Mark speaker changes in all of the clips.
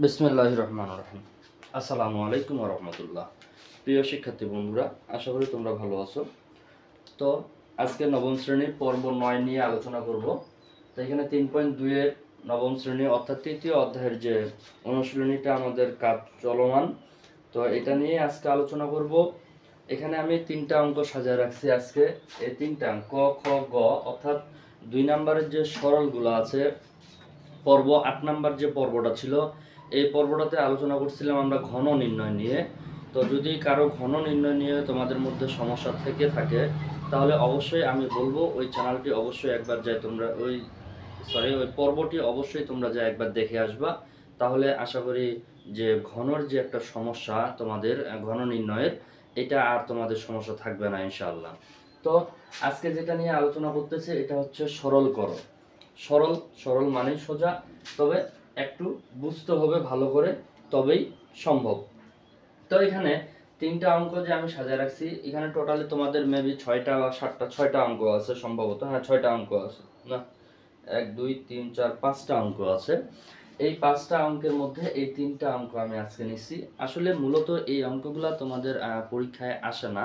Speaker 1: বিসমিল্লাহির রহমানির রহিম। আসসালামু আলাইকুম ওয়া রাহমাতুল্লাহ। প্রিয় শিক্ষার্থী বন্ধুরা, আশা করি তোমরা ভালো আছো। তো আজকে নবম শ্রেণীর পর্ব 9 নিয়ে আলোচনা করব। তো এখানে 3.2 এর নবম শ্রেণী অর্থাৎ তৃতীয় অধ্যায়ের যে অনুশীলনীটা আমাদের কাজ চলমান, তো এটা নিয়ে আজকে আলোচনা করব। এখানে আমি 3টা অঙ্ক সাজিয়ে রাখছি আজকে। এই 3টা ক, খ, গ অর্থাৎ 2 নম্বরের যে সরলগুলো আছে, পর্ব 8 নাম্বার যে পর্বটা ছিল, এই পর্বটাতে আলোচনা করছিলাম আমরা ঘন নির্ণয় নিয়ে। তো যদি কারো ঘন নির্ণয় নিয়ে তোমাদের মধ্যে সমস্যা থেকে থাকে, তাহলে অবশ্যই আমি বলবো ওই চ্যানেলটি অবশ্যই একবার যাই তোমরা ওই পর্বটি অবশ্যই তোমরা যাই একবার দেখে আসবা। তাহলে আশা করি যে ঘনর যে একটা সমস্যা তোমাদের ঘন নির্ণয়ের, এটা আর তোমাদের সমস্যা থাকবে না ইনশাআল্লাহ। তো আজকে যেটা নিয়ে আলোচনা করতেছে এটা হচ্ছে সরলকরণ। সরল সরল মানেই সোজা, তবে একটু বুঝতে হবে ভালো করে, তবেই সম্ভব। তো এখানে 3টা অঙ্ক যে আমি সাজিয়ে রাখছি, এখানে টোটালি তোমাদের মেবি 6টা বা 7টা 6টা অঙ্ক আছে সম্ভবত। হ্যাঁ, 6টা অঙ্ক আছে না, 1 2 3 4 5টা অঙ্ক আছে। এই 5টা অঙ্কের মধ্যে এই 3টা অঙ্ক আমি আজকে নিচ্ছি। আসলে মূলত এই অঙ্কগুলা তোমাদের পরীক্ষায় আসে না।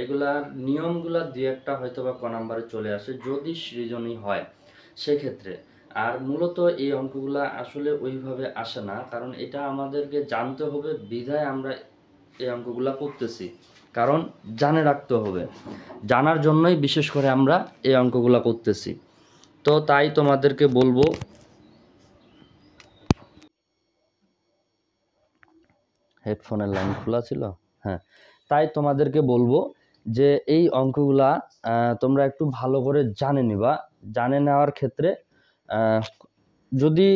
Speaker 1: এগুলার নিয়মগুলা দুই একটা হয়তো বা ক নাম্বারে চলে আসে যদি সৃজনী হয় সেক্ষেত্রে। আর মূলত এই অঙ্কগুলা আসলে ওইভাবে আসে না, কারণ এটা আমাদেরকে জানতে হবে বিধায় আমরা এই অঙ্কগুলা করতেছি। কারণ জানে রাখতে হবে, জানার জন্যই বিশেষ করে আমরা এই অঙ্কগুলা করতেছি। তো তাই তোমাদেরকে বলবো, হেডফোনের লাইন খোলা ছিল। হ্যাঁ, তাই তোমাদেরকে বলবো যে এই অঙ্কগুলা তোমরা একটু ভালো করে জানে নিবা। জানে নেওয়ার ক্ষেত্রে যদি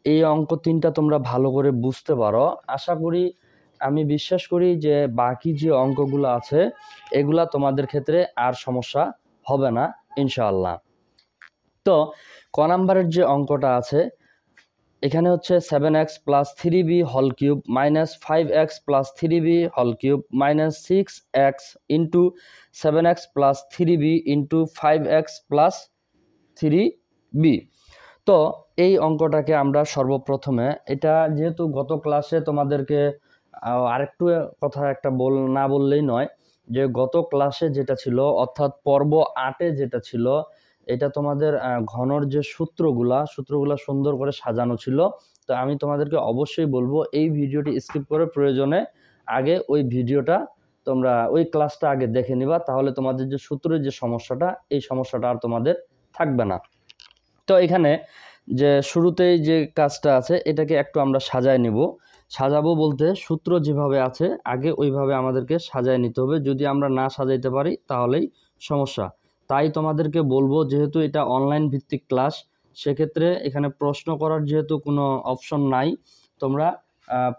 Speaker 1: এই অঙ্ক 3টা তোমরা ভালো করে বুঝতে পারো, আশা করি, আমি বিশ্বাস করি যে বাকি যে অঙ্কগুলো আছে এগুলা তোমাদের ক্ষেত্রে আর সমস্যা হবে না ইনশাআল্লাহ। তো ক নাম্বারের যে অঙ্কটা আছে, এখানে হচ্ছে 7x plus 3b whole cube minus 5x plus 3b whole cube minus 6x into 7x plus 3b into 5x plus 3b। তো এই অঙ্কটাকে আমরা সর্বপ্রথমে, এটা যেহেতু গত ক্লাসে তোমাদেরকে আরেকটু কথা একটা না বললেই নয়, যে গত ক্লাসে যেটা ছিল অর্থাৎ পর্ব 8-এ যেটা ছিল, এটা তোমাদের ঘনর যে সূত্রগুলা সুন্দর করে সাজানো ছিল। তো আমি তোমাদেরকে অবশ্যই বলবো এই ভিডিওটি স্কিপ করে প্রয়োজনে আগে ওই ভিডিওটা তোমরা ওই ক্লাসটা আগে দেখে নিবা, তাহলে তোমাদের যে সূত্রের যে সমস্যাটা, এই সমস্যাটা আর তোমাদের থাকবে না। তো এখানে যে শুরুতেই যে কাজটা আছে এটাকে একটু আমরা সাজায় নিব। সাজাবো বলতে সূত্র যেভাবে আছে আগে ওইভাবে আমাদেরকে সাজায় নিতে হবে। যদি আমরা না সাজাইতে পারি তাহলেই সমস্যা। তাই তোমাদেরকে বলবো, যেহেতু এটা অনলাইন ভিত্তিক ক্লাস, সেক্ষেত্রে এখানে প্রশ্ন করার যেহেতু কোনো অপশন নাই, তোমরা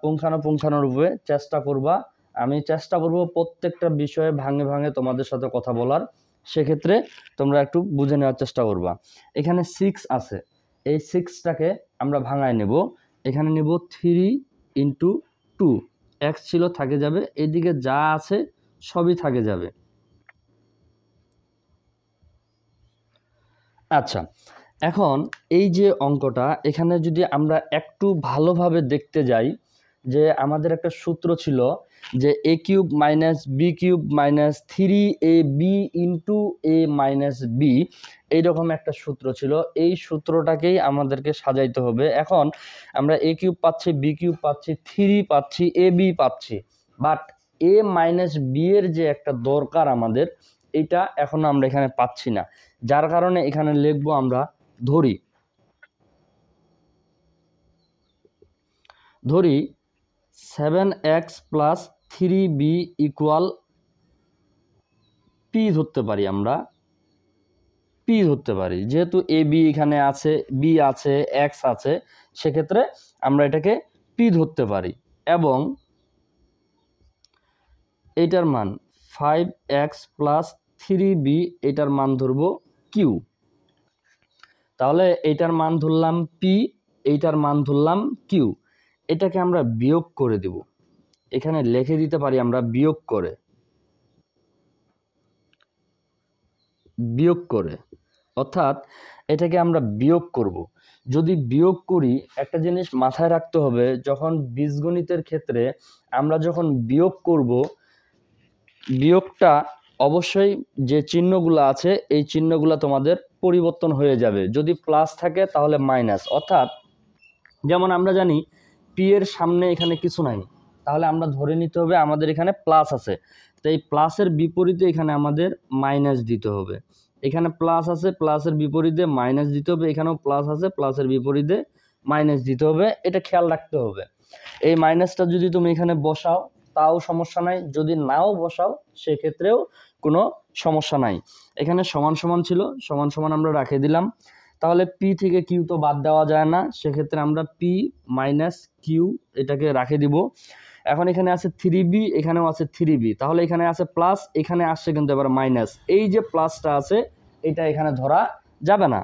Speaker 1: পুঙ্খানুপুঙ্খানুরূপে চেষ্টা করবা। আমি চেষ্টা করব প্রত্যেকটা বিষয়ে ভাঙে ভাঙে তোমাদের সাথে কথা বলার। সেক্ষেত্রে তোমরা একটু বুঝে নেওয়ার চেষ্টা করবা। এখানে 6 আছে, এই 6টাকে আমরা ভাঙায় নেব। এখানে নেব 3 ইন্টু 2, x ছিল থাকে যাবে, এইদিকে যা আছে সবই থাকে যাবে। আচ্ছা, এখন এই যে অঙ্কটা, এখানে যদি আমরা একটু ভালোভাবে দেখতে যাই, যে আমাদের একটা সূত্র ছিল যে a cube minus B cube minus 3ab into a minus B, এইরকম একটা সূত্র ছিল। এই সূত্রটাকেই আমাদেরকে সাজাইতে হবে। এখন আমরা a কিউব পাচ্ছি, বি কিউব পাচ্ছি, 3 পাচ্ছি, ab পাচ্ছি, বাট a মাইনাস বি এর যে একটা দরকার আমাদের, এটা এখনো আমরা এখানে পাচ্ছি না। যার কারণে এখানে লিখবো আমরা ধরি 7x plus 3b equal P ধরতে পারি। আমরা পি ধরতে পারি, যেহেতু এ বি এখানে আছে, বি আছে, এক্স আছে, সেক্ষেত্রে আমরা এটাকে পি ধরতে পারি। এবং এইটার মান 5x প্লাস 3b, এটার মান ধরবো কিউ। তাহলে এইটার মান ধরলাম পি, এইটার মান ধরলাম কিউ। এটাকে আমরা বিয়োগ করে দেব, এখানে লিখে দিতে পারি আমরা বিয়োগ করে, অর্থাৎ এটাকে আমরা বিয়োগ করব। যদি বিয়োগ করি, একটা জিনিস মাথায় রাখতে হবে, যখন বীজগণিতের ক্ষেত্রে আমরা যখন বিয়োগ করব, বিয়োগটা অবশ্যই যে চিহ্নগুলো আছে এই চিহ্নগুলো তোমাদের পরিবর্তন হয়ে যাবে। যদি প্লাস থাকে তাহলে মাইনাস, অর্থাৎ যেমন আমরা জানি পি এর সামনে এখানে কিছু নাই, তাহলে আমরা ধরে নিতে হবে আমাদের এখানে প্লাস আছে, তো এই প্লাসের বিপরীতে এখানে আমাদের মাইনাস দিতে হবে। এখানে প্লাস আছে, প্লাসের বিপরীতে মাইনাস দিতে হবে, এখানেও প্লাস আছে, প্লাসের বিপরীতে মাইনাস দিতে হবে, এটা খেয়াল রাখতে হবে। এই মাইনাসটা যদি তুমি এখানে বসাও তাও সমস্যা নাই, যদি নাও বসাও সেক্ষেত্রেও কোনো সমস্যা নাই। এখানে সমান সমান ছিল, সমান সমান আমরা রেখে দিলাম। তাহলে পি থেকে কিউ তো বাদ দেওয়া যায় না, সেক্ষেত্রে আমরা পি মাইনাস কিউ এটাকে রেখে দিব। এখন এখানে আছে 3b, এখানেও আছে 3b, তাহলে এখানে আছে প্লাস, এখানে আসছে কিন্তু এবার মাইনাস। এই যে প্লাসটা আছে এটা এখানে ধরা যাবে না,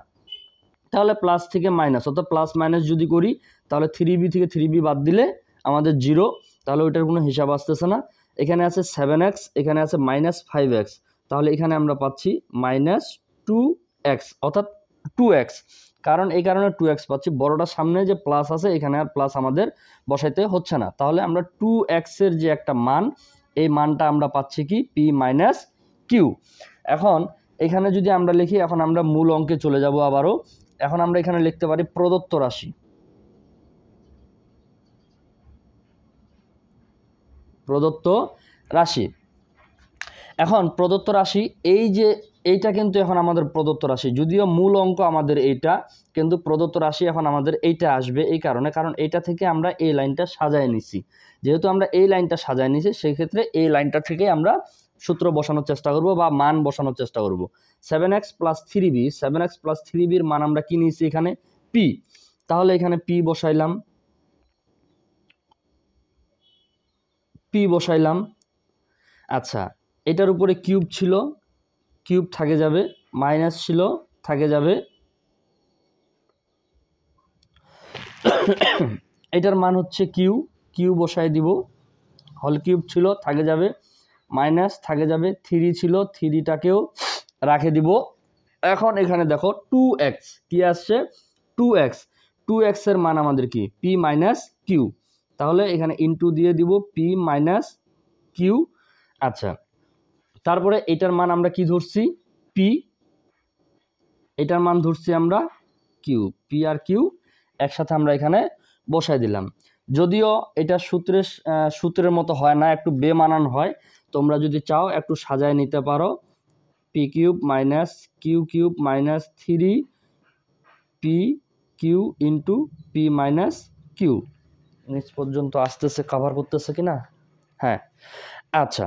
Speaker 1: তাহলে প্লাস থেকে মাইনাস, অর্থাৎ প্লাস মাইনাস যদি করি তাহলে 3b থেকে 3b বাদ দিলে আমাদের 0, তাহলে ওইটার কোনো হিসাব আসতেছে না। এখানে আছে 7x, এখানে আছে মাইনাস 5x, তাহলে এখানে আমরা পাচ্ছি মাইনাস 2x, অর্থাৎ 2x, কারণ এই কারণে 2x পাচ্ছি, বড়টার সামনে যে প্লাস আছে এখানে আর প্লাস আমাদের বসাইতে হচ্ছে না, তাহলে আমরা 2x এর যে একটা মান, এই মানটা আমরা পাচ্ছি কি p মাইনাস কিউ। এখন এখানে যদি আমরা লিখি, এখন আমরা মূল অঙ্কে চলে যাব আবারও। এখন আমরা এখানে লিখতে পারি প্রদত্ত রাশি, প্রদত্ত রাশি। এখন প্রদত্ত রাশি, এই যে এইটা কিন্তু এখন আমাদের প্রদত্ত রাশি, যদিও মূল অঙ্ক আমাদের এইটা, কিন্তু প্রদত্ত রাশি এখন আমাদের এইটা আসবে এই কারণে, কারণ এইটা থেকে আমরা এই লাইনটা সাজায় নিছি। যেহেতু আমরা এই লাইনটা সাজায় নিছি, সেই ক্ষেত্রে এই লাইনটা থেকে আমরা সূত্র বসানোর চেষ্টা করব বা মান বসানোর চেষ্টা করব। 7x plus 3b, 7x plus 3b এর মান আমরা কি নিয়েছি এখানে p, তাহলে এখানে p বসাইলাম, p বসাইলাম। আচ্ছা, এটার উপরে কিউব ছিল, কিউব থাকে যাবে, মাইনাস ছিল থাকে যাবে, এটার মান হচ্ছে কিউ, কিউ বসাই দিব, হল কিউব ছিল থাকে যাবে, মাইনাস থাকে যাবে, 3 ছিল 3টাকেও রাখে দিব। এখন এখানে দেখো 2x কি আসছে, 2x, 2x এর মান আমাদের কি p মাইনাস কিউ, তাহলে এখানে ইনটু দিয়ে দিব p মাইনাস কিউ। আচ্ছা, তারপরে এটার মান আমরা কি ধরছি p, এটার মান ধরছি আমরা কিউ, p আর কিউ একসাথে আমরা এখানে বসাই দিলাম। যদিও এটা সূত্রের মতো হয় না, একটু বেমানান হয়, তোমরা যদি চাও একটু সাজায় নিতে পারো, P cube minus Q cube minus 3p Q into P minus Q. নিচ পর্যন্ত আসতেছে, কভার করতেছে কিনা? হ্যাঁ। আচ্ছা,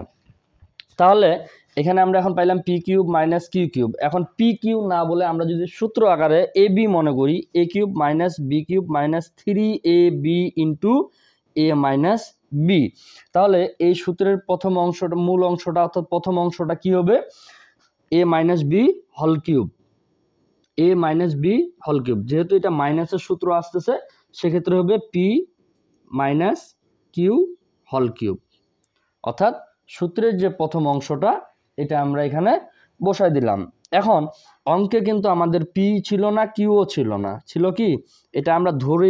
Speaker 1: তাহলে এখানে আমরা এখন পাইলাম P cube minus Q cube. এখন পি কিউ না বলে আমরা যদি সূত্র আকারে এ বি মনে করি, a cube minus B cube minus 3ab into A minus b, তাহলে এই সূত্রের প্রথম অংশটা, মূল অংশটা অর্থাৎ প্রথম অংশটা কি হবে, এ মাইনাস বি হল কিউব, এ মাইনাস বি হল কিউব। যেহেতু এটা মাইনাসের সূত্র আসতেছে, সেক্ষেত্রে হবে পি মাইনাস কিউ হল কিউব, অর্থাৎ সূত্রের যে প্রথম অংশটা এটা আমরা এখানে বসাই দিলাম। এখন অঙ্কে কিন্তু আমাদের পি ছিল না, কিউও ছিল না, ছিল কি, এটা আমরা ধরে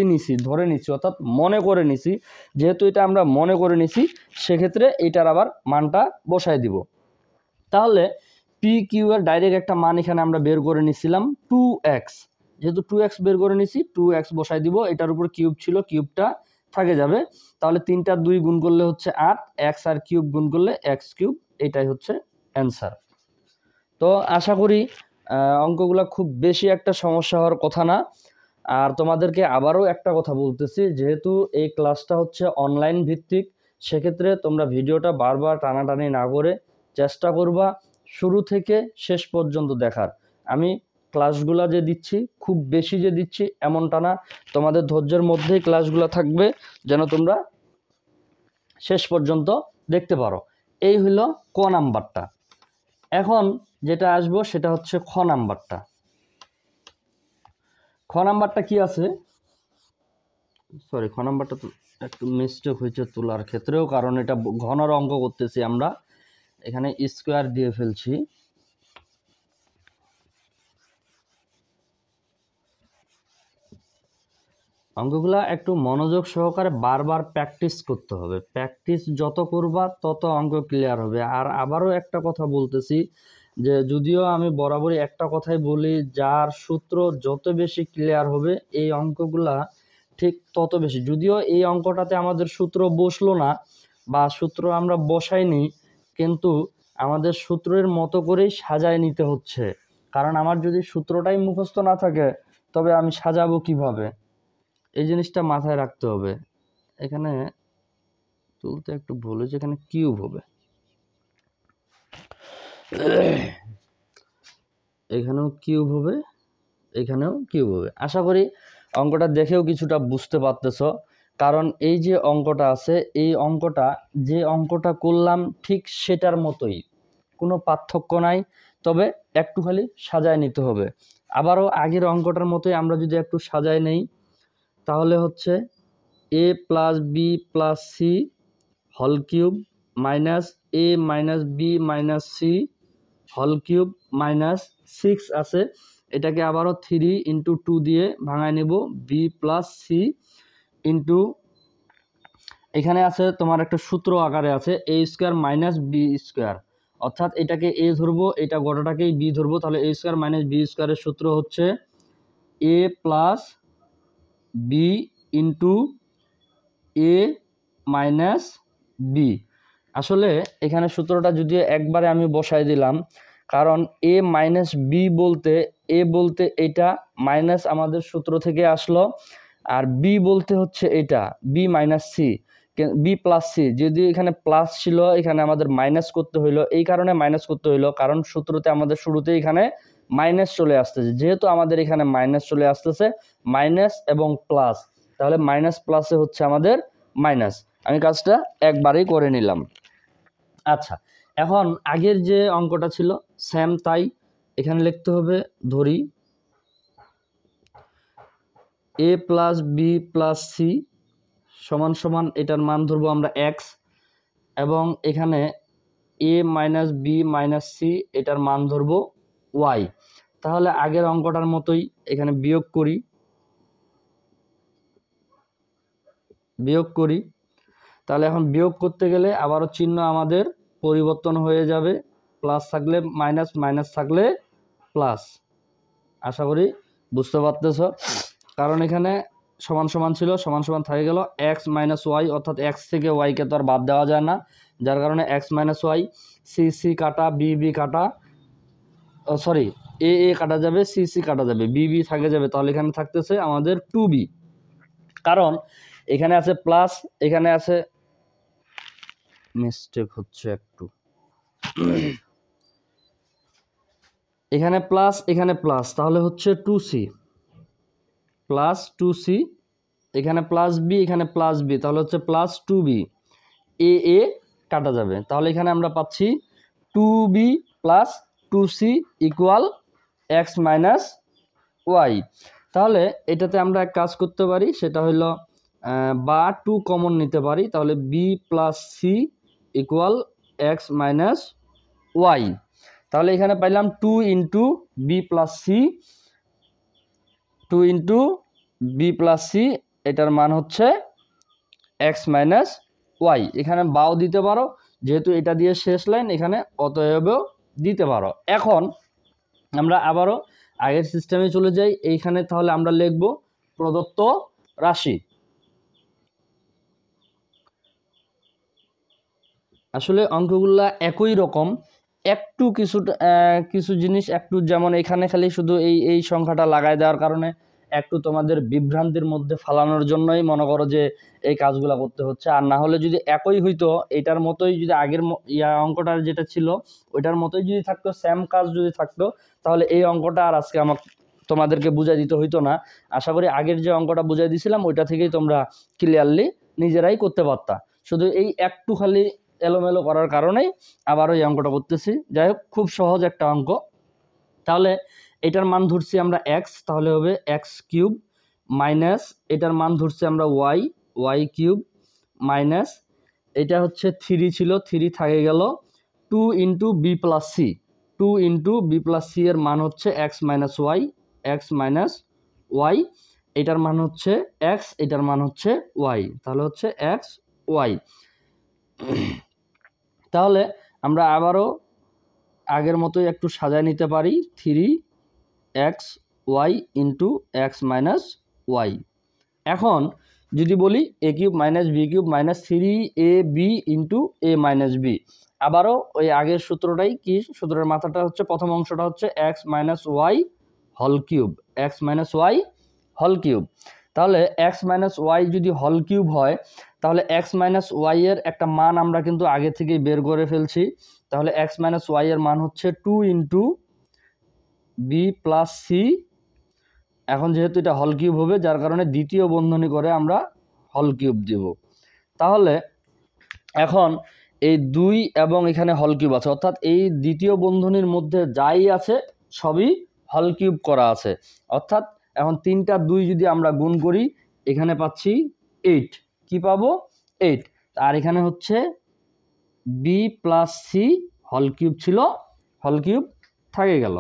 Speaker 1: নিছি অর্থাৎ মনে করে নিছি। যেহেতু এটা আমরা মনে করে নিছি, সেক্ষেত্রে এটার আবার মানটা বসাই দিব। তাহলে পি কিউ এর ডাইরেক্ট একটা মান এখানে আমরা বের করে নিছিলাম 2x, যেহেতু 2x বের করে নিছি 2x বসাই দিব, এটার উপর কিউব ছিল, কিউবটা থাকে যাবে, তাহলে 3 আর 2 গুণ করলে হচ্ছে 8, x আর কিউব গুণ করলে x কিউব, এটাই হচ্ছে অ্যান্সার। তো আশা করি অঙ্কগুলো খুব বেশি একটা সমস্যা হওয়ার কথা না। আর তোমাদেরকে আবারও একটা কথা বলতেছি, যেহেতু এই ক্লাসটা হচ্ছে অনলাইন ভিত্তিক, সেক্ষেত্রে তোমরা ভিডিওটা বারবার টানাটানি না করে চেষ্টা করবা শুরু থেকে শেষ পর্যন্ত দেখার। আমি ক্লাসগুলো যে দিচ্ছি খুব বেশি যে দিচ্ছি এমনটা না, তোমাদের ধৈর্যের মধ্যেই ক্লাসগুলো থাকবে, যেন তোমরা শেষ পর্যন্ত দেখতে পারো। এই হলো ক নাম্বারটা। এখন যেটা আসবো সেটা হচ্ছে খ নাম্বারটা। খ নাম্বারটা কি আছে, সরি, খ নাম্বারটা তো একটু মিস্টেক হয়েছে তোলার ক্ষেত্রেও, কারণ এটা ঘনর অঙ্ক করতেছি আমরা, এখানে স্কোয়ার দিয়ে ফেলছি। অঙ্কগুলা একটু মনোযোগ সহকারে বারবার প্র্যাকটিস করতে হবে। প্র্যাকটিস যত করবা তত অঙ্ক ক্লিয়ার হবে। আর আবারও একটা কথা বলতেছি যে যদিও আমি বরাবরই একটা কথাই বলি, যার সূত্র যত বেশি ক্লিয়ার হবে এই অঙ্কগুলা ঠিক তত বেশি। যদিও এই অঙ্কটাতে আমাদের সূত্র বসলো না বা সূত্র আমরা বসাইনি, কিন্তু আমাদের সূত্রের মতো করেই সাজায় নিতে হচ্ছে। কারণ আমার যদি সূত্রটাই মুখস্থ না থাকে তবে আমি সাজাবো কিভাবে, এই জিনিসটা মাথায় রাখতে হবে। এখানে তুলতে একটু ভুল হয়েছে, এখানে কিউব হবে, এখানেও কিউব হবে, এখানেও কিউব হবে। আশা করি অঙ্কটা দেখেও কিছুটা বুঝতে পারতেছ। কারণ এই যে অঙ্কটা আছে, এই অঙ্কটা যে অঙ্কটা করলাম ঠিক সেটার মতোই, কোনো পার্থক্য নাই, তবে একটু খালি সাজায় নিতে হবে। আবারও আগের অঙ্কটার মতোই আমরা যদি একটু সাজায় নেই, তাহলে হচ্ছে a plus b plus c হল cube minus a minus b minus c হল কিউব মাইনাস 6 আছে, এটাকে আবারও 3 ইন্টু 2 দিয়ে ভাঙায় নেব, বি প্লাস সি ইন্টু, এখানে আছে তোমার একটা সূত্র আকারে আছে এ স্কোয়ার মাইনাস বি স্কোয়ার, অর্থাৎ এটাকে এ ধরবো, এটা গোটাটাকেই বি ধরবো, তাহলে এ স্কোয়ার মাইনাস বি স্কোয়ারের সূত্র হচ্ছে এ প্লাস বি ইন্টু এ মাইনাস বি। আসলে এখানে সূত্রটা যদি একবারে আমি বসাই দিলাম, কারণ এ মাইনাস বি বলতে এ বলতে এটা মাইনাস আমাদের সূত্র থেকে আসলো, আর বি বলতে হচ্ছে এটা B minus C, B plus C, যদি এখানে প্লাস ছিল এখানে আমাদের মাইনাস করতে হইলো, এই কারণে মাইনাস করতে হইলো কারণ সূত্রতে আমাদের শুরুতে এখানে মাইনাস চলে আসতেছে, যেহেতু আমাদের এখানে মাইনাস চলে আসতেছে, মাইনাস এবং প্লাস, তাহলে মাইনাস প্লাসে হচ্ছে আমাদের মাইনাস। আমি কাজটা একবারেই করে নিলাম। আচ্ছা, এখন আগের যে অঙ্কটা ছিল সেম তাই এখানে লিখতে হবে, ধরি এ প্লাস বি প্লাস সি সমান সমান, এটার মান ধরবো আমরা এক্স, এবং এখানে এ মাইনাস বি মাইনাস সি এটার মান ধরবো ওয়াই। তাহলে আগের অঙ্কটার মতোই এখানে বিয়োগ করি, তাহলে এখন বিয়োগ করতে গেলে আবারও চিহ্ন আমাদের পরিবর্তন হয়ে যাবে, প্লাস থাকলে মাইনাস, মাইনাস থাকলে প্লাস। আশা করি বুঝতে পারতেছ, কারণ এখানে সমান সমান ছিল, সমান সমান থেকে গেল এক্স মাইনাস ওয়াই, অর্থাৎ এক্স থেকে ওয়াইকে তো আর বাদ দেওয়া যায় না, যার কারণে X minus Y, C C কাটা, বি বি কাটা, সরি এ এ কাটা যাবে, সি সি কাটা যাবে, বি বি থাকে যাবে, তাহলে এখানে থাকতেছে আমাদের 2b। কারণ এখানে আছে প্লাস, এখানে আছে মিস্টেক হচ্ছে একটু, এখানে প্লাস এখানে প্লাস, তাহলে হচ্ছে 2c প্লাস 2c, এখানে প্লাস বি এখানে প্লাস বি, তাহলে হচ্ছে প্লাস 2b, এ এ কাটা যাবে, তাহলে এখানে আমরা পাচ্ছি 2b plus 2c equal X minus Y. তাহলে এটাতে আমরা এক কাজ করতে পারি, সেটা হলো বা 2 কমন নিতে পারি, তাহলে B plus C equal X minus Y. তাহলে এখানে পাইলাম 2 into B plus C, 2 into B plus C, এটার মান হচ্ছে এক্স মাইনাস ওয়াই। এখানে বাও দিতে পারো, যেহেতু এটা দিয়ে শেষ লাইন, এখানে অতএবও দিতে পারো। এখন আমরা আবারও আগের সিস্টেমে চলে যাই, এইখানে তাহলে আমরা লিখব প্রদত্ত রাশি। আসলে অঙ্কগুলা একই রকম, একটু কিছু জিনিস একটু, যেমন এখানে খালি শুধু এই সংখ্যাটা লাগাই দেওয়ার কারণে একটু তোমাদের বিভ্রান্তির মধ্যে ফালানোর জন্যই মনে করো যে এই কাজগুলো করতে হচ্ছে, আর না হলে যদি একই হইতো, এটার মতোই যদি আগের অঙ্কটার যেটা ছিল ওইটার মতোই যদি থাকতো, সেম কাজ যদি থাকতো, তাহলে এই অঙ্কটা আর আজকে তোমাদেরকে বুঝাই দিতে হইতো না। আশা করি আগের যে অঙ্কটা বুঝাই দিয়েছিলাম ওইটা থেকেই তোমরা ক্লিয়ারলি নিজেরাই করতে পারতা, শুধু এই একটু খালি এলোমেলো করার কারণেই আবার ওই অঙ্কটা করতেছি। যাই হোক, খুব সহজ একটা অঙ্ক। তাহলে এটার মান ধরছি আমরা এক্স, তাহলে হবে এক্স কিউব, মাইনাস এটার মান ধরছি আমরা ওয়াই কিউব, মাইনাস এটা হচ্ছে 3 ছিল, 3 থাকে গেল, 2 into B plus C, 2 into B plus C এর মান হচ্ছে এক্স মাইনাস ওয়াই, এটার মান হচ্ছে এক্স, এটার মান হচ্ছে ওয়াই, তাহলে হচ্ছে এক্স ওয়াই। তাহলে আমরা আবারও আগের মতোই একটু সাজায় নিতে পারি, 3xy into x minus Y. এখন যদি বলি a cube minus B cube minus 3ab into A minus B, আবারও ওই আগের সূত্রটাই, কি সূত্রের মাথাটা হচ্ছে, প্রথম অংশটা হচ্ছে এক্স মাইনাস ওয়াই হল কিউব, এক্স মাইনাস ওয়াই হল কিউব। তাহলে এক্স মাইনাস ওয়াই যদি হল কিউব হয়, তাহলে এক্স মাইনাস ওয়াই এর একটা মান আমরা কিন্তু আগে থেকেই বের করে ফেলছি। তাহলে এক্স মাইনাস ওয়াই এর মান হচ্ছে 2 ইন্টু বি প্লাস সি। এখন যেহেতু এটা হল কিউব হবে, যার কারণে দ্বিতীয় বন্ধনী করে আমরা হল কিউব দিব। তাহলে এখন এই 2 এবং এখানে হল কিউব আছে, অর্থাৎ এই দ্বিতীয় বন্ধনীর মধ্যে যাই আছে সবই হল কিউব করা আছে। অর্থাৎ এখন 3টা 2 যদি আমরা গুণ করি, এখানে পাচ্ছি 8। কি পাবো? 8। আর এখানে হচ্ছে বি প্লাস সি হল কিউব ছিল, হল কিউব থাকে গেল,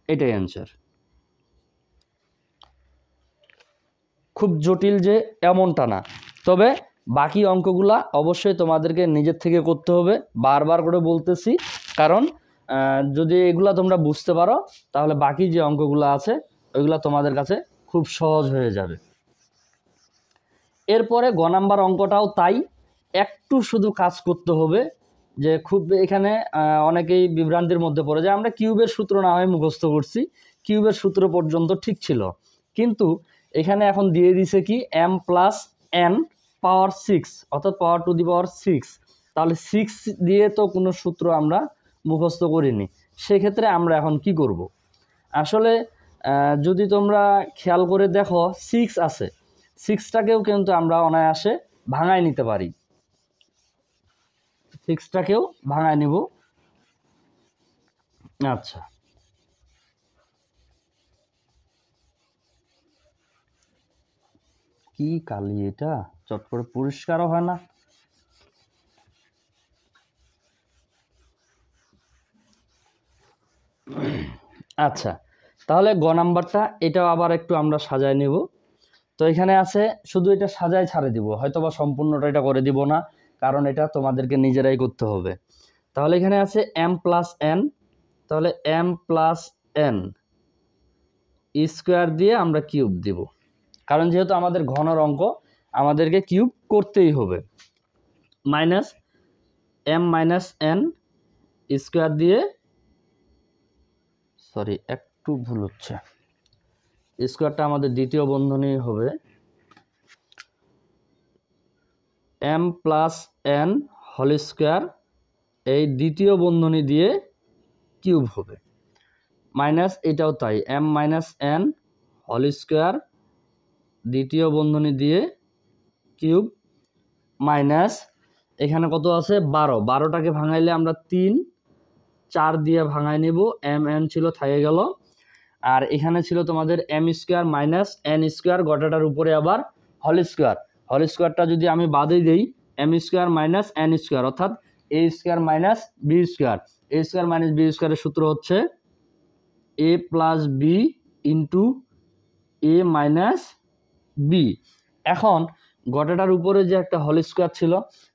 Speaker 1: এটাই অ্যান্সার। খুব জটিল যে এমনটা না, তবে বাকি অঙ্কগুলা অবশ্যই তোমাদেরকে নিজের থেকে করতে হবে, বারবার করে বলতেছি, কারণ যদি এগুলা তোমরা বুঝতে পারো তাহলে বাকি যে অঙ্কগুলো আছে ওইগুলা তোমাদের কাছে খুব সহজ হয়ে যাবে। এরপরে গ নাম্বার অঙ্কটাও তাই, একটু শুধু কাজ করতে হবে, যে খুব এখানে অনেকেই বিভ্রান্তির মধ্যে পড়ে যায়। আমরা কিউবের সূত্র না হয় মুখস্থ করছি, কিউবের সূত্র পর্যন্ত ঠিক ছিল, কিন্তু এখানে এখন দিয়ে দিছে কি m প্লাস n পাওয়ার 6, অর্থাৎ পাওয়ার টু দি পাওয়ার 6। তাহলে 6 দিয়ে তো কোনো সূত্র আমরা মুখস্থ করিনি, সেক্ষেত্রে আমরা এখন কি করব? আসলে যদি তোমরা খেয়াল করে দেখো 6 আছে, 6টাকেও কিন্তু আমরা অনায়াসে ভাঙায় নিতে পারি, 6টাকেও ভাঙায় নিব। আচ্ছা, কি কালি এটা, চট করে পরিষ্কারও হয় না। আচ্ছা, তাহলে গ নাম্বারটা এটাও আবার একটু আমরা সাজায় নেব। তো এখানে আছে, শুধু এটা সাজায় ছাড়ে দিব, হয়তো বা সম্পূর্ণটা এটা করে দিব না, কারণ এটা তোমাদেরকে নিজেরাই করতে হবে। তাহলে এখানে আছে m প্লাস n, তাহলে m প্লাস n স্কোয়ার দিয়ে আমরা কিউব দিব, কারণ যেহেতু আমাদের ঘনর অঙ্ক আমাদেরকে কিউব করতেই হবে। Minus m minus n square দিয়ে, সরি একটু ভুল হচ্ছে, স্কোয়ারটা আমাদের দ্বিতীয় বন্ধনী হবে, m plus n whole square, এই দ্বিতীয় বন্ধনী দিয়ে কিউব হবে। মাইনাস এটাও তাই, m minus n whole square দ্বিতীয় বন্ধনী দিয়ে কিউব, মাইনাস এখানে কত আছে 12, 12টাকে ভাঙাইলে আমরা 3 4 দিয়ে ভাঙাই নেব, m n ছিল থাকে গেল, আর এখানে ছিল তোমাদের m square minus n square, গোটাটার উপরে আবার হোল স্কোয়ার, হোল স্কোয়ারটা যদি আমি বাদে দিই m square minus n square, অর্থাৎ a square minus B square, a square minus B স্কোয়ারের সূত্র হচ্ছে a plus B into A minus B. এখন গোটাটার উপরে যে একটা হোল স্কোয়ার ছিল,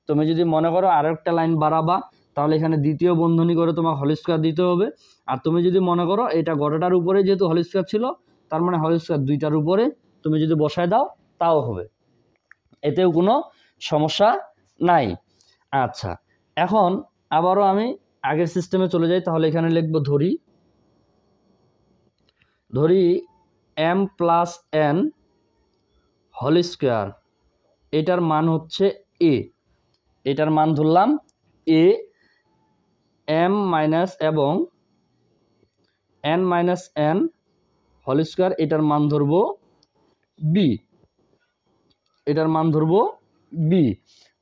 Speaker 1: তুমি যদি মনে করো আরও একটা লাইন বাড়াবা, তাহলে এখানে দ্বিতীয় বন্ধনী করে তোমার হোল স্কোয়ার দিতে হবে। আর তুমি যদি মনে করো এটা গোটাটার উপরে যেহেতু হোল স্কোয়ার ছিল, তার মানে হোল স্কোয়ার দুইটার উপরে তুমি যদি বসায় দাও তাও হবে, এতেও কোনো সমস্যা নাই। আচ্ছা, এখন আবারও আমি আগের সিস্টেমে চলে যাই, তাহলে এখানে লিখব ধরি m plus n whole square, এটার মান হচ্ছে a, এটার মান ধরলাম a, m মাইনাস এবং n minus n whole square, এটার মান ধরবো b, এটার মান ধরবো b।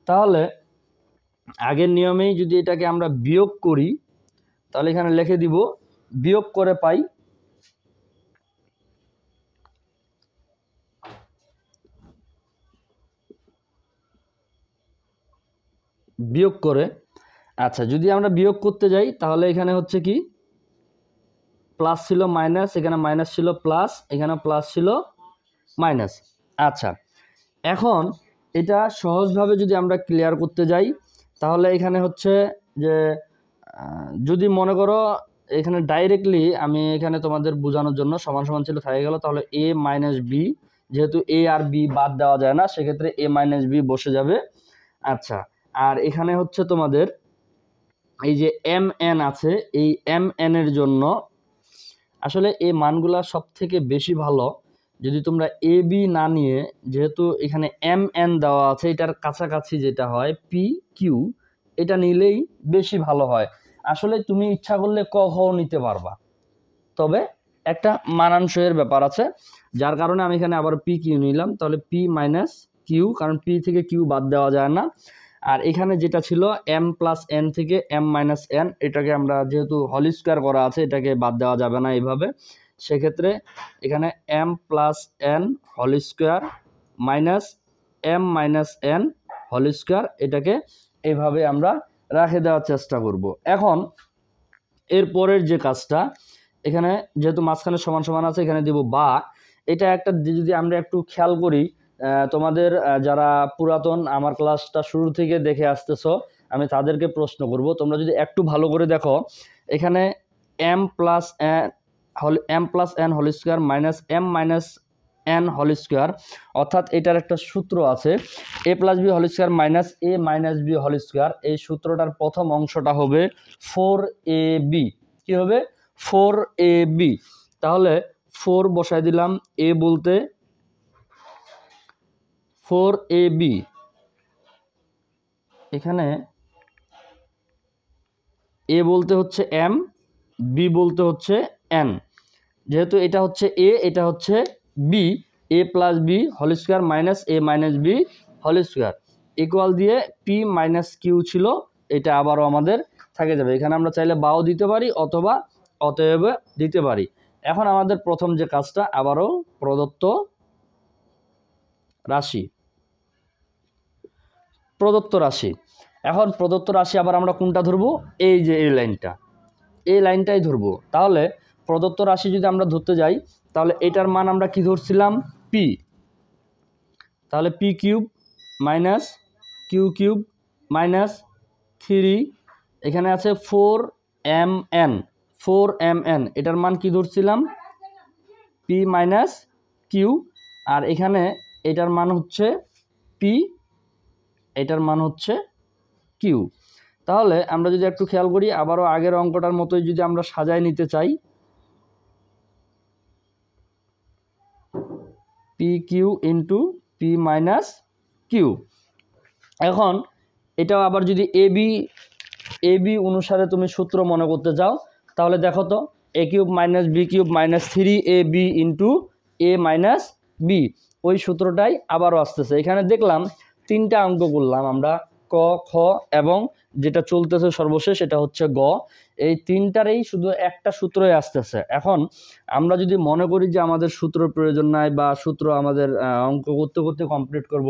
Speaker 1: তাহলে আগের নিয়মেই যদি এটাকে আমরা বিয়োগ করি, তাহলে এখানে লিখে দিব বিয়োগ করে পাই বিয়োগ করে। আচ্ছা, যদি আমরা বিয়োগ করতে যাই তাহলে এখানে হচ্ছে কি প্লাস ছিল মাইনাস, এখানে মাইনাস ছিল প্লাস, এখানে প্লাস ছিল মাইনাস, আচ্ছা, এখন এটা সহজভাবে যদি আমরা ক্লিয়ার করতে যাই তাহলে এখানে হচ্ছে যে যদি মনে করো এখানে ডাইরেক্টলি আমি এখানে তোমাদের বোঝানোর জন্য সমান সমান ছিল থাকে গেল, তাহলে এ মাইনাস বি, যেহেতু এ আর বি বাদ দেওয়া যায় না সেক্ষেত্রে এ মাইনাস বি বসে যাবে। আচ্ছা, আর এখানে হচ্ছে তোমাদের এই যে এম এন আছে, এই এম এন এর জন্য আসলে এই মানগুলা সব থেকে বেশি ভালো যদি তোমরা এ বি না নিয়ে, যেহেতু এখানে এম এন দেওয়া আছে এটার কাছাকাছি যেটা হয় পি কিউ, এটা নিলেই বেশি ভালো হয়। আসলে তুমি ইচ্ছা করলে ক খ নিতে পারবা, তবে একটা মানানসইয়ের ব্যাপার আছে, যার কারণে আমি এখানে আবার পি কিউ নিলাম। তাহলে পি মাইনাস কিউ, কারণ পি থেকে কিউ বাদ দেওয়া যায় না। আর এখানে যেটা ছিল এম প্লাস এন থেকে এম মাইনাস এন, এটাকে আমরা যেহেতু হোল স্কোয়ার করা আছে এটাকে বাদ দেওয়া যাবে না এইভাবে, সেক্ষেত্রে এখানে M plus N whole square minus M minus N whole square, এটাকে এইভাবে আমরা রেখে দেওয়ার চেষ্টা করব। এখন এরপরের যে কাজটা, এখানে যেহেতু মাঝখানে সমান সমান আছে এখানে দিব বা, এটা একটা যদি আমরা একটু খেয়াল করি, তোমাদের যারা পুরাতন আমার ক্লাসটা শুরু থেকে দেখে আসতেছো আমি তাদেরকে প্রশ্ন করব, তোমরা যদি একটু ভালো করে দেখো এখানে M plus N whole square minus M minus N whole square, অর্থাৎ এটার একটা সূত্র আছে a plus B whole square minus a minus B whole square. এই সূত্রটার প্রথম অংশটা হবে 4ab, কি হবে 4ab। তাহলে 4 বসায় দিলাম, এ বলতে 4ab, এখানে এ বলতে হচ্ছে এম, বি বলতে হচ্ছে এন, যেহেতু এটা হচ্ছে এ এটা হচ্ছে b, a plus B whole square minus a minus B whole square equal দিয়ে পি মাইনাস কিউ ছিল, এটা আবারও আমাদের থেকে যাবে। এখানে আমরা চাইলে বাও দিতে পারি অথবা অতএব দিতে পারি। এখন আমাদের প্রথম যে কাজটা, আবারও প্রদত্ত রাশি, এখন প্রদত্ত রাশি আবার আমরা কোনটা ধরবো, এই যে এই লাইনটা, এই লাইনটাই ধরবো। তাহলে প্রদত্ত রাশি যদি আমরা ধরতে যাই তাহলে এটার মান আমরা কি ধরছিলাম পি, তাহলে P cube minus Q cube minus 3, এখানে আছে 4mn, এটার মান কি ধরছিলাম পি মাইনাস কিউ, আর এখানে এটার মান হচ্ছে পি, এটার মান হচ্ছে কিউ। তাহলে আমরা যদি একটু খেয়াল করি আবারও আগের অঙ্কটার মতোই যদি আমরা সাজায় নিতে চাই, P Q into P minus Q. এখন এটাও আবার যদি এ বি অনুসারে তুমি সূত্র মনে করতে চাও তাহলে দেখো তো, a cube minus B cube minus 3ab into A minus b, ওই সূত্রটাই আবারও আসতেছে। এখানে দেখলাম 3টা অঙ্ক করলাম আমরা, ক খ এবং যেটা চলতেছে সর্বশেষ এটা হচ্ছে গ, এই 3টারই শুধু একটা সূত্রই আসতেছে। এখন আমরা যদি মনে করি যে আমাদের সূত্র প্রয়োজন নাই বা সূত্র আমাদের অঙ্ক করতে করতে কমপ্লিট করব,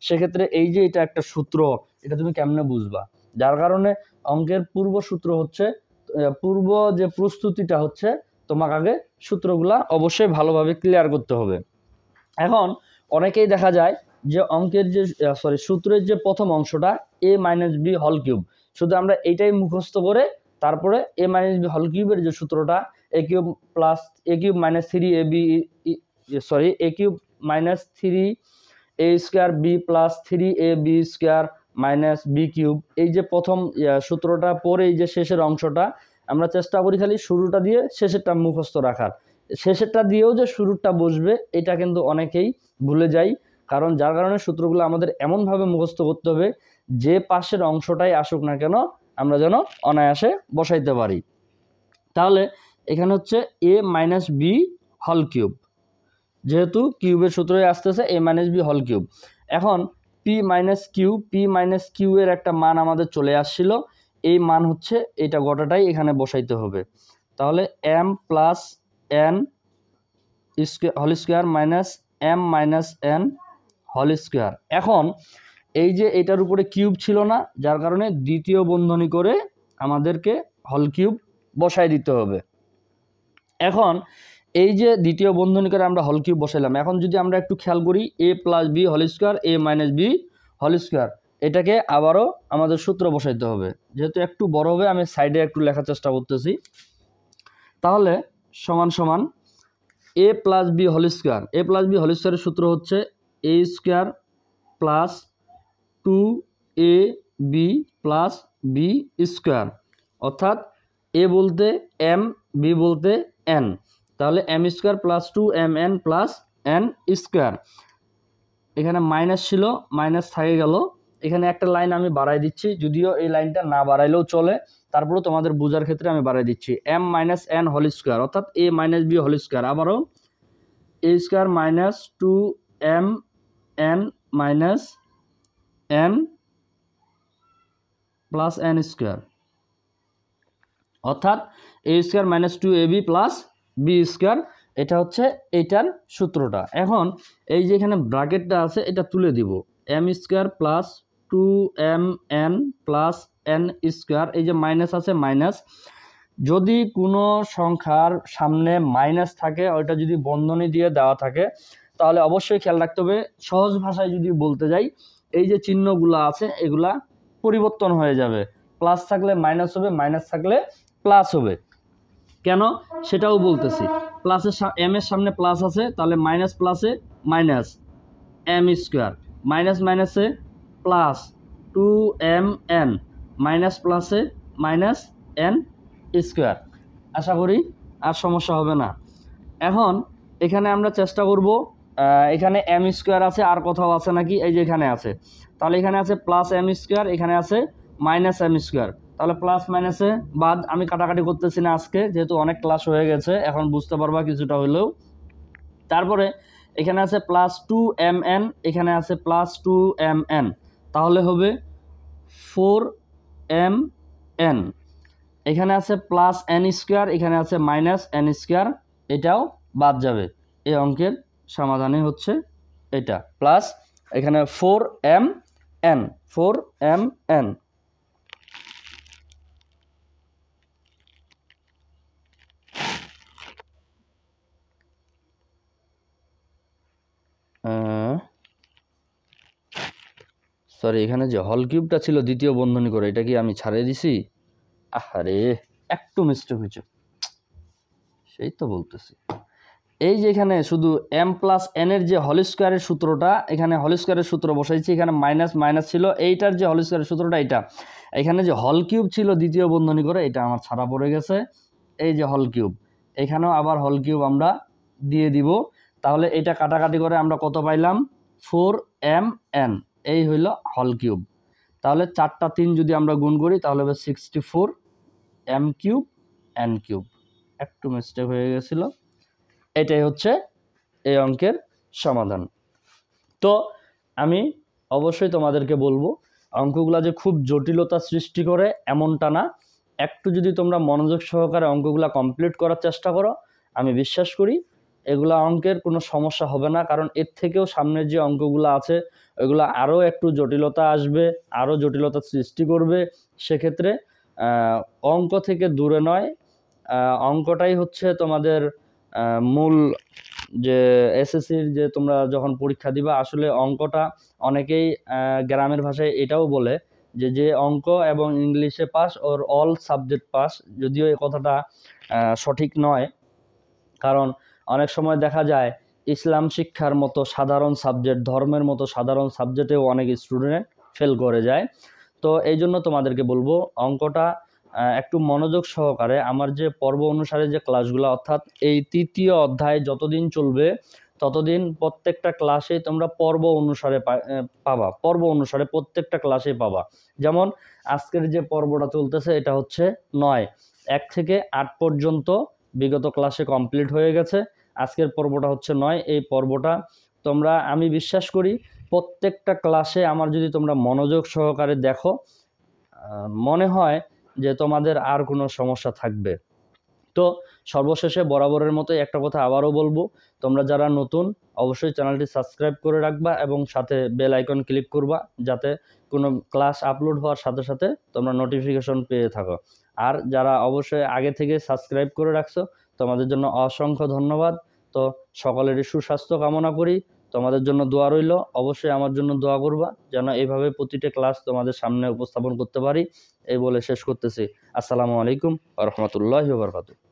Speaker 1: সেক্ষেত্রে এই যে এটা একটা সূত্র, এটা তুমি কেমনে বুঝবা? যার কারণে অঙ্কের পূর্ব সূত্র হচ্ছে, পূর্ব যে প্রস্তুতিটা হচ্ছে তোমাকে আগে সূত্রগুলা অবশ্যই ভালোভাবে ক্লিয়ার করতে হবে। এখন অনেকেই দেখা যায় যে অঙ্কের যে সূত্রের যে প্রথম অংশটা এ মাইনাস বি হোল কিউব, শুধু আমরা এইটাই মুখস্থ করে তারপরে এ মাইনাস বি হোল কিউবের যে সূত্রটা a cube plus a cube minus 3ab a cube minus 3a square b plus 3ab square minus B cube, এই যে প্রথম সূত্রটা পরে এই যে শেষের অংশটা আমরা চেষ্টা করি খালি শুরুটা দিয়ে শেষেরটা মুখস্থ রাখার, শেষেরটা দিয়েও যে শুরুটা বসবে এটা কিন্তু অনেকেই ভুলে যাই, কারণ যার কারণে সূত্রগুলো আমাদের এমনভাবে মুখস্থ করতে হবে যে পাশের অংশটাই আসুক না কেন আমরা যেন অনায়াসে বসাইতে পারি। তাহলে এখানে হচ্ছে এ মাইনাস বি হোল কিউব, যেহেতু কিউবের সূত্রই আসতেছে এ মাইনাস বি হোল কিউব। এখন পি মাইনাস কিউ এর একটা মান আমাদের চলে আসছিল, এই মান হচ্ছে এটা গোটাটাই এখানে বসাইতে হবে। তাহলে M plus N whole square minus M minus N whole square. এখন এই যে এটার উপরে কিউব ছিল না, যার কারণে দ্বিতীয় বন্ধনী করে আমাদেরকে হোল কিউব বসাই দিতে হবে। এখন এই যে দ্বিতীয় বন্ধনী করে আমরা হল কিউব বসাইলাম, এখন যদি আমরা একটু খেয়াল করি a plus B whole square a minus B whole square, এটাকে আবারও আমাদের সূত্র বসাইতে হবে। যেহেতু একটু বড় হবে আমি সাইডে একটু লেখার চেষ্টা করতেছি। তাহলে সমান সমান a plus B whole square, a plus B whole স্কোয়ারের সূত্র হচ্ছে a square plus 2ab plus B square, অর্থাৎ a বলতে m, b বলতে n, তাহলে m square plus 2mn plus n square. এখানে মাইনাস ছিল, মাইনাস থেকে গেল, এখানে একটা লাইন আমি বাড়াই দিচ্ছি, যদিও এই লাইনটা না বাড়াইলেও চলে, তারপরেও তোমাদের বোঝার ক্ষেত্রে আমি বাড়াই দিচ্ছি। m minus n whole square, অর্থাৎ a minus B whole square, আবারও a square minus 2mn minus n plus n square, অর্থাৎ a square minus 2ab plus B square. এটা হচ্ছে এইটার সূত্রটা। এখন এই যে এখানে ব্র্যাকেটটা আছে এটা তুলে দিব, m square plus 2mn plus n square, এই যে মাইনাস আছে মাইনাস, যদি কোনো সংখ্যার সামনে মাইনাস থাকে, ওইটা যদি বন্ধনী দিয়ে দেওয়া থাকে, তাহলে অবশ্যই খেয়াল রাখতে হবে, সহজ ভাষায় যদি বলতে যাই, এই যে চিহ্নগুলো আছে এগুলা পরিবর্তন হয়ে যাবে, প্লাস থাকলে মাইনাস হবে, মাইনাস থাকলে প্লাস হবে। কেন সেটাও বলতেছি, প্লাসের এম এর সামনে প্লাস আছে, তাহলে মাইনাস প্লাসে মাইনাস এম স্কোয়ার, মাইনাস মাইনাসে প্লাস 2mn, মাইনাস প্লাসে মাইনাস n স্কোয়ার। আশা করি আর সমস্যা হবে না। এখন এখানে আমরা চেষ্টা করব, এখানে m স্কোয়ার আছে, আর কোথাও আছে নাকি, এই যে এখানে আছে, তাহলে এখানে আছে প্লাস m স্কোয়ার, এখানে আছে মাইনাস m স্কোয়ার, তাহলে প্লাস মাইনাসে বাদ, আমি কাটাকাটি করতেছি না আজকে, যেহেতু অনেক ক্লাস হয়ে গেছে, এখন বুঝতে পারবা কিছুটা হলেও। তারপরে এখানে আছে প্লাস 2mn, এখানে আছে প্লাস 2mn, তাহলে হবে 4mn, এখানে আছে প্লাস n স্কোয়ার, এখানে আছে মাইনাস n স্কোয়ার, এটাও বাদ যাবে। এই অঙ্কের সমাধানই হচ্ছে এটা, প্লাস এখানে 4mn, 4mn। সরি, এখানে যে হল কিউবটা ছিল দ্বিতীয় বন্ধনী করে, এটা কি আমি ছাড়িয়ে দিছি? আরে একটু মিস্টেক হয়েছে, সেই তো বলতেছি। এই যে এখানে শুধু m প্লাস n এর যে হোল স্কোয়ারের সূত্রটা, এখানে হোল স্কোয়ারের সূত্র বসাইছি, এখানে মাইনাস মাইনাস ছিল, এইটার যে হোল স্কোয়ারের সূত্রটা এটা, এখানে যে হল কিউব ছিল দ্বিতীয় বন্ধনী করে, এটা আমার ছাড়া পড়ে গেছে। এই যে হল কিউব, এখানেও আবার হল কিউব আমরা দিয়ে দিব, তাহলে এটা কাটাকাটি করে আমরা কত পাইলাম? 4mn, এই হইল হল কিউব। তাহলে 4টা 3 যদি আমরা গুণ করি তাহলে হবে 64 m কিউব n কিউব। একটু মিস্টেক হয়ে গেছিল, এটাই হচ্ছে এই অঙ্কের সমাধান। তো আমি অবশ্যই তোমাদেরকে বলবো, অঙ্কগুলা যে খুব জটিলতা সৃষ্টি করে এমনটা না, একটু যদি তোমরা মনোযোগ সহকারে অঙ্কগুলা কমপ্লিট করার চেষ্টা করো, আমি বিশ্বাস করি এগুলা অঙ্কের কোনো সমস্যা হবে না। কারণ এর থেকেও সামনের যে অঙ্কগুলো আছে ওইগুলো আরও একটু জটিলতা আসবে, আরও জটিলতা সৃষ্টি করবে। সেক্ষেত্রে অঙ্ক থেকে দূরে নয়, অঙ্কটাই হচ্ছে তোমাদের মূল, যে এসএসসির যে তোমরা যখন পরীক্ষা দিবা, আসলে অঙ্কটা অনেকেই গ্রামের ভাষায় এটাও বলে যে অঙ্ক এবং ইংলিশে পাস ওর অল সাবজেক্ট পাস, যদিও এই কথাটা সঠিক নয়। কারণ অনেক সময় দেখা যায় ইসলাম শিক্ষার মতো সাধারণ সাবজেক্ট, ধর্মের মতো সাধারণ সাবজেক্টেও অনেক স্টুডেন্ট ফেল করে যায়। তো এই জন্য তোমাদেরকে বলবো অঙ্কটা একটু মনোযোগ সহকারে, আমার যে পর্ব অনুসারে যে ক্লাসগুলো, অর্থাৎ এই 3য় অধ্যায় যতদিন চলবে ততদিন প্রত্যেকটা ক্লাসেই তোমরা পর্ব অনুসারে পাবা, পর্ব অনুসারে প্রত্যেকটা ক্লাসেই পাবা। যেমন আজকের যে পর্বটা চলতেছে এটা হচ্ছে 9, 1 থেকে 8 পর্যন্ত বিগত ক্লাসে কমপ্লিট হয়ে গেছে, আজকের পর্বটা হচ্ছে 9। এই পর্বটা তোমরা, আমি বিশ্বাস করি প্রত্যেকটা ক্লাসে আমার যদি তোমরা মনোযোগ সহকারে দেখো, মনে হয় যে তোমাদের আর কোনো সমস্যা থাকবে। তো সর্বশেষে বরাবরের মতো একটা কথা আবারও বলবো, তোমরা যারা নতুন অবশ্যই চ্যানেলটি সাবস্ক্রাইব করে রাখবা এবং সাথে বেল আইকন ক্লিক করবা, যাতে কোনো ক্লাস আপলোড হওয়ার সাথে সাথে তোমরা নোটিফিকেশন পেয়ে থাকো। আর যারা অবশ্যই আগে থেকে সাবস্ক্রাইব করে রাখছো তোমাদের জন্য অসংখ্য ধন্যবাদ। তো সকলেরই সুস্বাস্থ্য কামনা করি, তোমাদের জন্য দোয়া রইল। অবশ্যই আমার জন্য দোয়া করবা যেন এইভাবে প্রতিটা ক্লাস তোমাদের সামনে উপস্থাপন করতে পারি। এই বলে শেষ করতেছি। আসসালামু আলাইকুম ওয়া রাহমাতুল্লাহি ওয়া বারাকাতুহু।